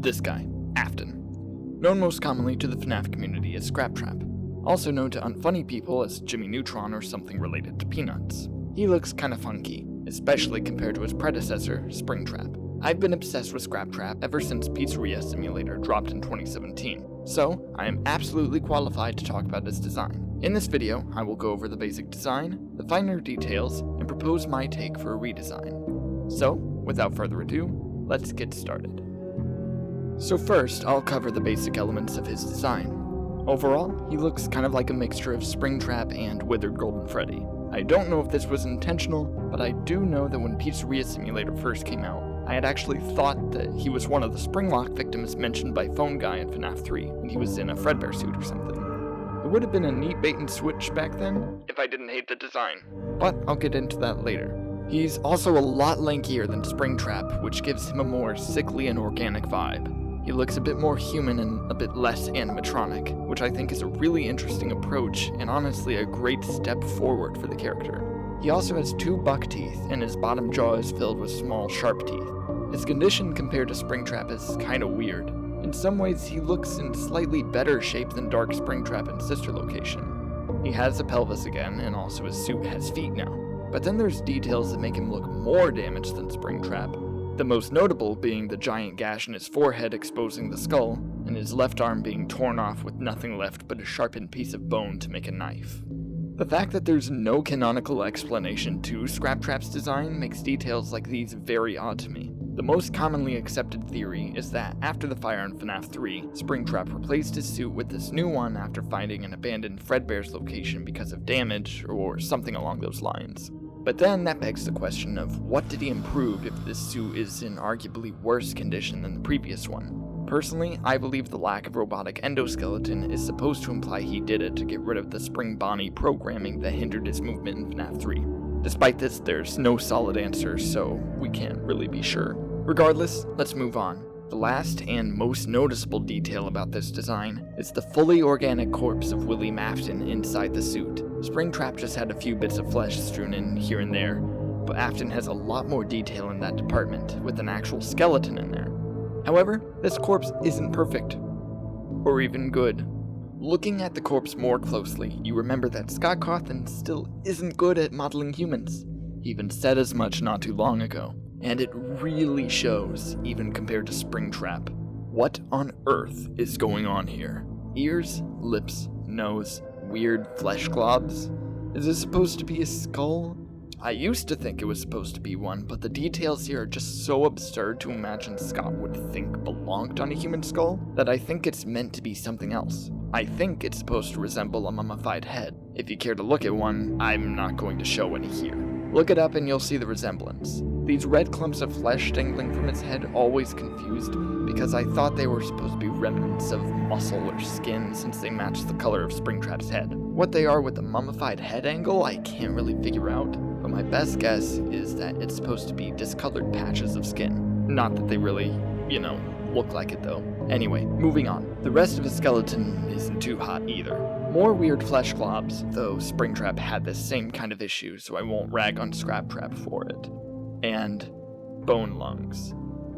this guy, Afton. Known most commonly to the FNAF community as Scraptrap. Also known to unfunny people as Jimmy Neutron or something related to Peanuts. He looks kinda funky, especially compared to his predecessor, SpringThatTrap. I've been obsessed with Scraptrap ever since Pizzeria Simulator dropped in 2017, so I am absolutely qualified to talk about his design. In this video, I will go over the basic design, the finer details, and propose my take for a redesign. So, without further ado, let's get started. So first, I'll cover the basic elements of his design. Overall, he looks kind of like a mixture of SpringThatTrap and Withered Golden Freddy. I don't know if this was intentional, but I do know that when Pizzeria Simulator first came out, I had actually thought that he was one of the Springlock victims mentioned by Phone Guy in FNAF 3 when he was in a Fredbear suit or something. It would have been a neat bait and switch back then, if I didn't hate the design, but I'll get into that later. He's also a lot lankier than SpringThatTrap, which gives him a more sickly and organic vibe. He looks a bit more human and a bit less animatronic, which I think is a really interesting approach and honestly a great step forward for the character. He also has 2 buck teeth and his bottom jaw is filled with small sharp teeth. His condition compared to SpringThatTrap is kinda weird. In some ways he looks in slightly better shape than Dark SpringThatTrap in Sister Location. He has a pelvis again and also his suit has feet now. But then there's details that make him look more damaged than SpringThatTrap. The most notable being the giant gash in his forehead exposing the skull, and his left arm being torn off with nothing left but a sharpened piece of bone to make a knife. The fact that there's no canonical explanation to Scraptrap's design makes details like these very odd to me. The most commonly accepted theory is that after the fire in FNAF 3, SpringThatTrap replaced his suit with this new one after finding an abandoned Fredbear's location because of damage or something along those lines. But then that begs the question of what did he improve if this suit is in arguably worse condition than the previous one? Personally, I believe the lack of robotic endoskeleton is supposed to imply he did it to get rid of the Spring Bonnie programming that hindered his movement in FNAF 3. Despite this, there's no solid answer, so we can't really be sure. Regardless, let's move on. The last and most noticeable detail about this design is the fully organic corpse of William Afton inside the suit. SpringThatTrap just had a few bits of flesh strewn in here and there, but Afton has a lot more detail in that department, with an actual skeleton in there. However, this corpse isn't perfect, or even good. Looking at the corpse more closely, you remember that Scott Cawthon still isn't good at modeling humans. He even said as much not too long ago. And it really shows, even compared to SpringThatTrap. What on earth is going on here? Ears, lips, nose, weird flesh globs? Is this supposed to be a skull? I used to think it was supposed to be one, but the details here are just so absurd to imagine Scott would think belonged on a human skull that I think it's meant to be something else. I think it's supposed to resemble a mummified head. If you care to look at one, I'm not going to show any here. Look it up and you'll see the resemblance. These red clumps of flesh dangling from its head always confused me, because I thought they were supposed to be remnants of muscle or skin since they matched the color of SpringThatTrap's head. What they are with the mummified head angle, I can't really figure out, but my best guess is that it's supposed to be discolored patches of skin. Not that they really, look like it though. Anyway, moving on. The rest of his skeleton isn't too hot either. More weird flesh globs, though SpringThatTrap had this same kind of issue, so I won't rag on Scraptrap for it. And bone lungs.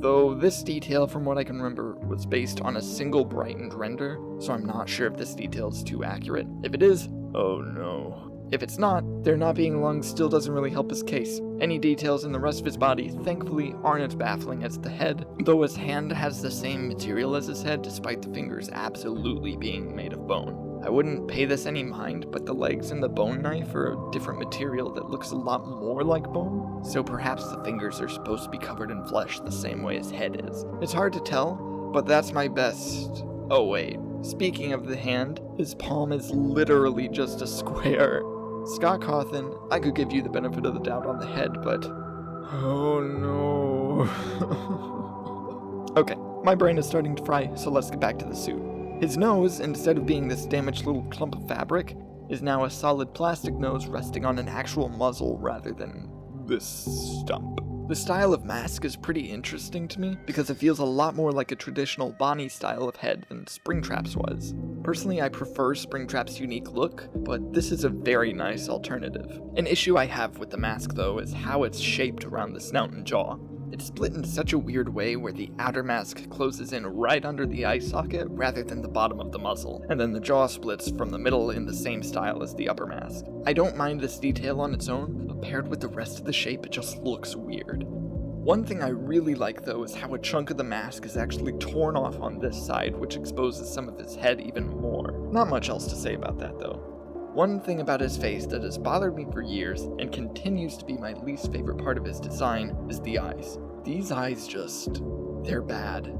Though this detail, from what I can remember, was based on a single brightened render, so I'm not sure if this detail is too accurate. If it is, oh no. If it's not, there not being lungs still doesn't really help his case. Any details in the rest of his body, thankfully, aren't as baffling as the head, though his hand has the same material as his head despite the fingers absolutely being made of bone. I wouldn't pay this any mind, but the legs and the bone knife are a different material that looks a lot more like bone, so perhaps the fingers are supposed to be covered in flesh the same way his head is. It's hard to tell, but that's my best. Oh wait, speaking of the hand, his palm is literally just a square. Scott Cawthon, I could give you the benefit of the doubt on the head, but oh no. Okay, my brain is starting to fry, so let's get back to the suit. His nose, instead of being this damaged little clump of fabric, is now a solid plastic nose resting on an actual muzzle rather than this stump. The style of mask is pretty interesting to me because it feels a lot more like a traditional Bonnie style of head than SpringThatTrap's was. Personally, I prefer SpringThatTrap's unique look, but this is a very nice alternative. An issue I have with the mask though is how it's shaped around the snout and jaw. It's split in such a weird way where the outer mask closes in right under the eye socket rather than the bottom of the muzzle, and then the jaw splits from the middle in the same style as the upper mask. I don't mind this detail on its own, but paired with the rest of the shape, it just looks weird. One thing I really like though is how a chunk of the mask is actually torn off on this side, which exposes some of his head even more. Not much else to say about that though. One thing about his face that has bothered me for years, and continues to be my least favorite part of his design, is the eyes. These eyes they're bad.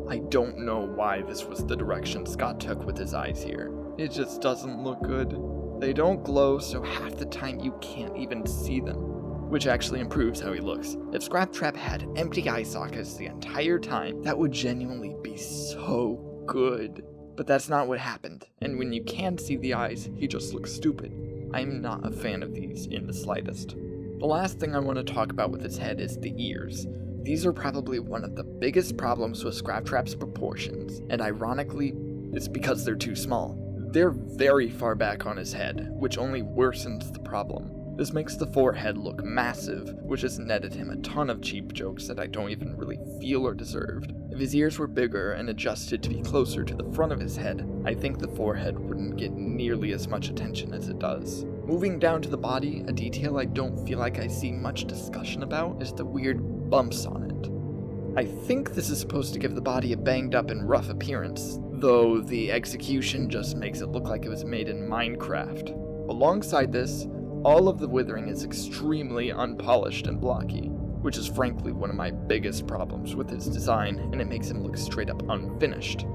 I don't know why this was the direction Scott took with his eyes here. It just doesn't look good. They don't glow, so half the time you can't even see them, which actually improves how he looks. If Scraptrap had empty eye sockets the entire time, that would genuinely be so good. But that's not what happened, and when you can see the eyes, he just looks stupid. I'm not a fan of these in the slightest. The last thing I want to talk about with his head is the ears. These are probably one of the biggest problems with Scraptrap's proportions, and ironically, it's because they're too small. They're very far back on his head, which only worsens the problem. This makes the forehead look massive, which has netted him a ton of cheap jokes that I don't even really feel are deserved. If his ears were bigger and adjusted to be closer to the front of his head, I think the forehead wouldn't get nearly as much attention as it does. Moving down to the body, a detail I don't feel like I see much discussion about is the weird bumps on it. I think this is supposed to give the body a banged up and rough appearance, though the execution just makes it look like it was made in Minecraft. Alongside this, all of the withering is extremely unpolished and blocky, which is frankly one of my biggest problems with his design, and it makes him look straight up unfinished.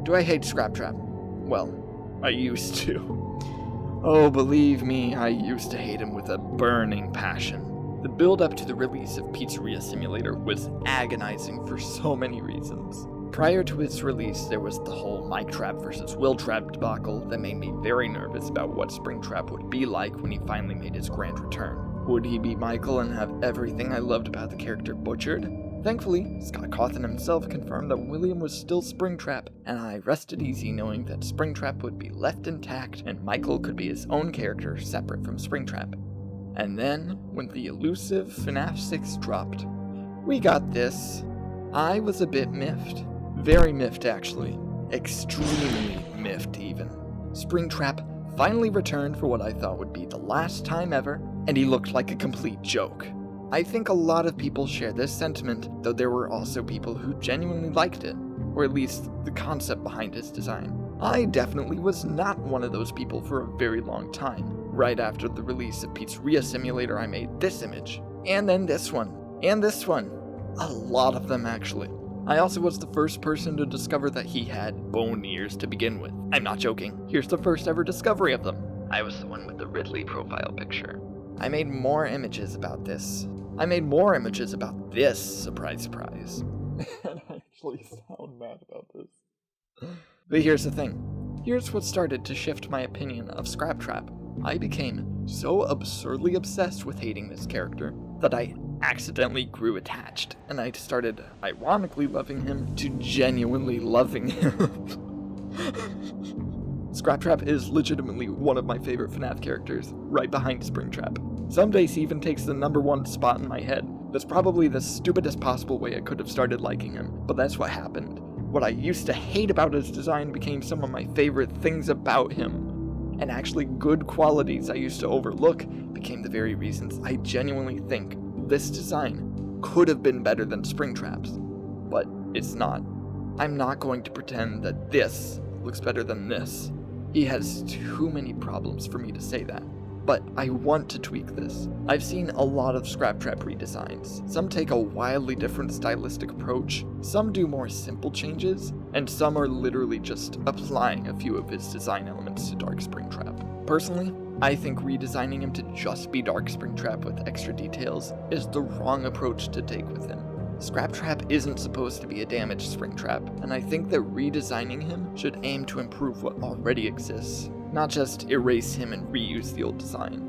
Do I hate Scraptrap? Well, I used to. Oh, believe me, I used to hate him with a burning passion. The build up to the release of Pizzeria Simulator was agonizing for so many reasons. Prior to its release, there was the whole MikeTrap versus WillTrap debacle that made me very nervous about what SpringThatTrap would be like when he finally made his grand return. Would he be Michael and have everything I loved about the character butchered? Thankfully, Scott Cawthon himself confirmed that William was still SpringThatTrap, and I rested easy knowing that SpringThatTrap would be left intact and Michael could be his own character separate from SpringThatTrap. And then, when the elusive FNAF 6 dropped, we got this. I was a bit miffed. Very miffed, actually. Extremely miffed, even. SpringThatTrap finally returned for what I thought would be the last time ever, and he looked like a complete joke. I think a lot of people share this sentiment, though there were also people who genuinely liked it, or at least the concept behind his design. I definitely was not one of those people for a very long time. Right after the release of Pizzeria Simulator, I made this image, and then this one, and this one. A lot of them, actually. I also was the first person to discover that he had bone ears to begin with. I'm not joking. Here's the first ever discovery of them. I was the one with the Ridley profile picture. I made more images about this. I made more images about this, surprise, surprise. And I actually sound mad about this. But here's the thing. Here's what started to shift my opinion of Scraptrap. I became so absurdly obsessed with hating this character that I accidentally grew attached, and I started ironically loving him to genuinely loving him. Scraptrap is legitimately one of my favorite FNAF characters, right behind SpringThatTrap. Some days he even takes the #1 spot in my head. That's probably the stupidest possible way I could have started liking him, but that's what happened. What I used to hate about his design became some of my favorite things about him. And actually good qualities I used to overlook became the very reasons I genuinely think this design could have been better than SpringThatTrap's, but it's not. I'm not going to pretend that this looks better than this. He has too many problems for me to say that, but I want to tweak this. I've seen a lot of Scraptrap redesigns. Some take a wildly different stylistic approach, some do more simple changes, and some are literally just applying a few of his design elements to Dark SpringTrap. Personally, I think redesigning him to just be Dark SpringTrap with extra details is the wrong approach to take with him. Scraptrap isn't supposed to be a damaged SpringTrap, and I think that redesigning him should aim to improve what already exists, not just erase him and reuse the old design.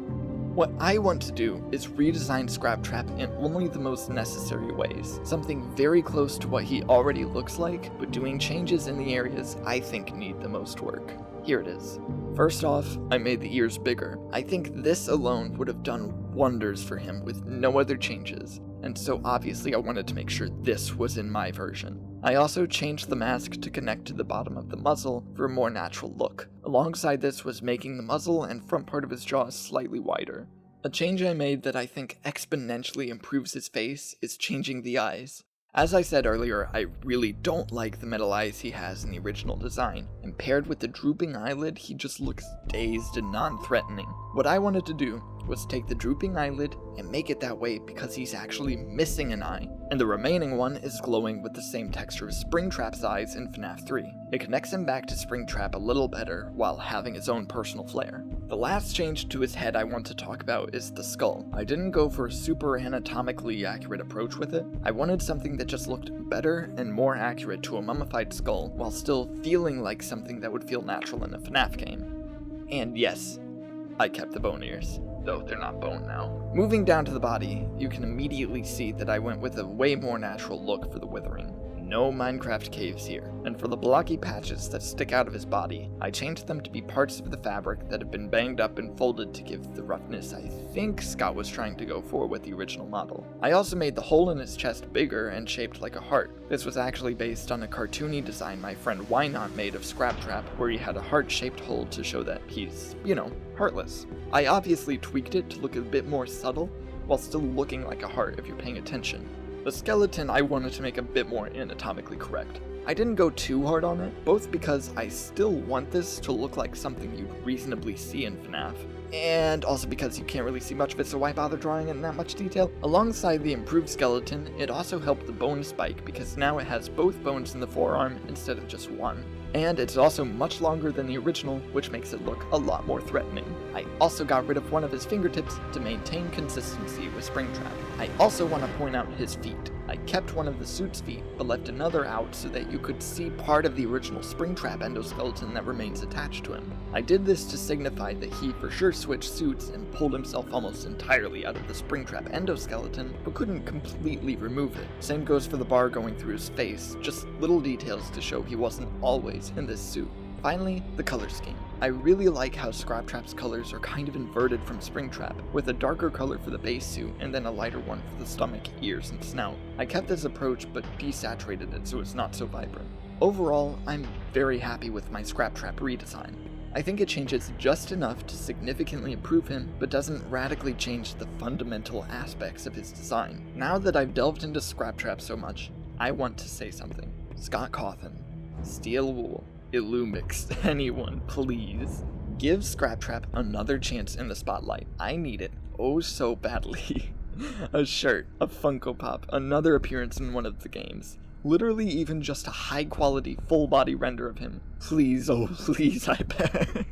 What I want to do is redesign Scraptrap in only the most necessary ways, something very close to what he already looks like, but doing changes in the areas I think need the most work. Here it is. First off, I made the ears bigger. I think this alone would have done wonders for him with no other changes. and so obviously I wanted to make sure this was in my version. I also changed the mask to connect to the bottom of the muzzle for a more natural look. Alongside this was making the muzzle and front part of his jaw slightly wider. A change I made that I think exponentially improves his face is changing the eyes. As I said earlier, I really don't like the metal eyes he has in the original design, and paired with the drooping eyelid, he just looks dazed and non-threatening. What I wanted to do was take the drooping eyelid and make it that way because he's actually missing an eye, and the remaining one is glowing with the same texture as SpringTrat's eyes in FNAF 3. It connects him back to SpringTrap a little better while having his own personal flair. The last change to his head I want to talk about is the skull. I didn't go for a super anatomically accurate approach with it. I wanted something that just looked better and more accurate to a mummified skull while still feeling like something that would feel natural in a FNAF game. And yes, I kept the bone ears, though they're not bone now. Moving down to the body, you can immediately see that I went with a way more natural look for the withering. No Minecraft caves here, and for the blocky patches that stick out of his body, I changed them to be parts of the fabric that have been banged up and folded to give the roughness I think Scott was trying to go for with the original model. I also made the hole in his chest bigger and shaped like a heart. This was actually based on a cartoony design my friend Wynot made of Scraptrap, where he had a heart-shaped hole to show that he's, heartless. I obviously tweaked it to look a bit more subtle, while still looking like a heart if you're paying attention. The skeleton I wanted to make a bit more anatomically correct. I didn't go too hard on it, both because I still want this to look like something you'd reasonably see in FNAF, and also because you can't really see much of it, so why bother drawing it in that much detail? Alongside the improved skeleton, it also helped the bone spike because now it has both bones in the forearm instead of just one. And it's also much longer than the original, which makes it look a lot more threatening. I also got rid of one of his fingertips to maintain consistency with SpringTrap. I also want to point out his feet. I kept one of the suit's feet, but left another out so that you could see part of the original SpringTrap endoskeleton that remains attached to him. I did this to signify that he for sure switched suits and pulled himself almost entirely out of the SpringTrap endoskeleton, but couldn't completely remove it. Same goes for the bar going through his face, just little details to show he wasn't always in this suit. Finally, the color scheme. I really like how Scraptrap's colors are kind of inverted from SpringTrap, with a darker color for the base suit and then a lighter one for the stomach, ears, and snout. I kept this approach but desaturated it so it's not so vibrant. Overall, I'm very happy with my Scraptrap redesign. I think it changes just enough to significantly improve him, but doesn't radically change the fundamental aspects of his design. Now that I've delved into Scraptrap so much, I want to say something. Scott Cawthon, Steel Wool, Illumix, anyone, please. Give Scraptrap another chance in the spotlight. I need it oh so badly. A shirt, a Funko Pop, another appearance in one of the games. Literally even just a high quality full body render of him. Please, oh please, I beg.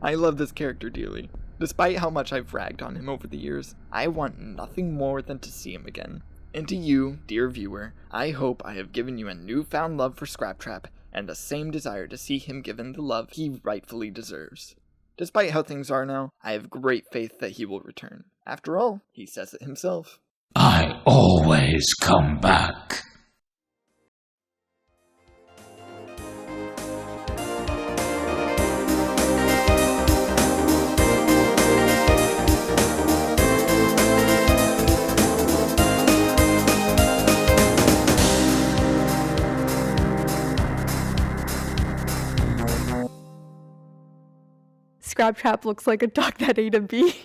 I love this character dearly. Despite how much I've ragged on him over the years, I want nothing more than to see him again. And to you, dear viewer, I hope I have given you a newfound love for Scraptrap and the same desire to see him given the love he rightfully deserves. Despite how things are now, I have great faith that he will return. After all, he says it himself. I always come back. Scraptrap looks like a dog that ate a bee.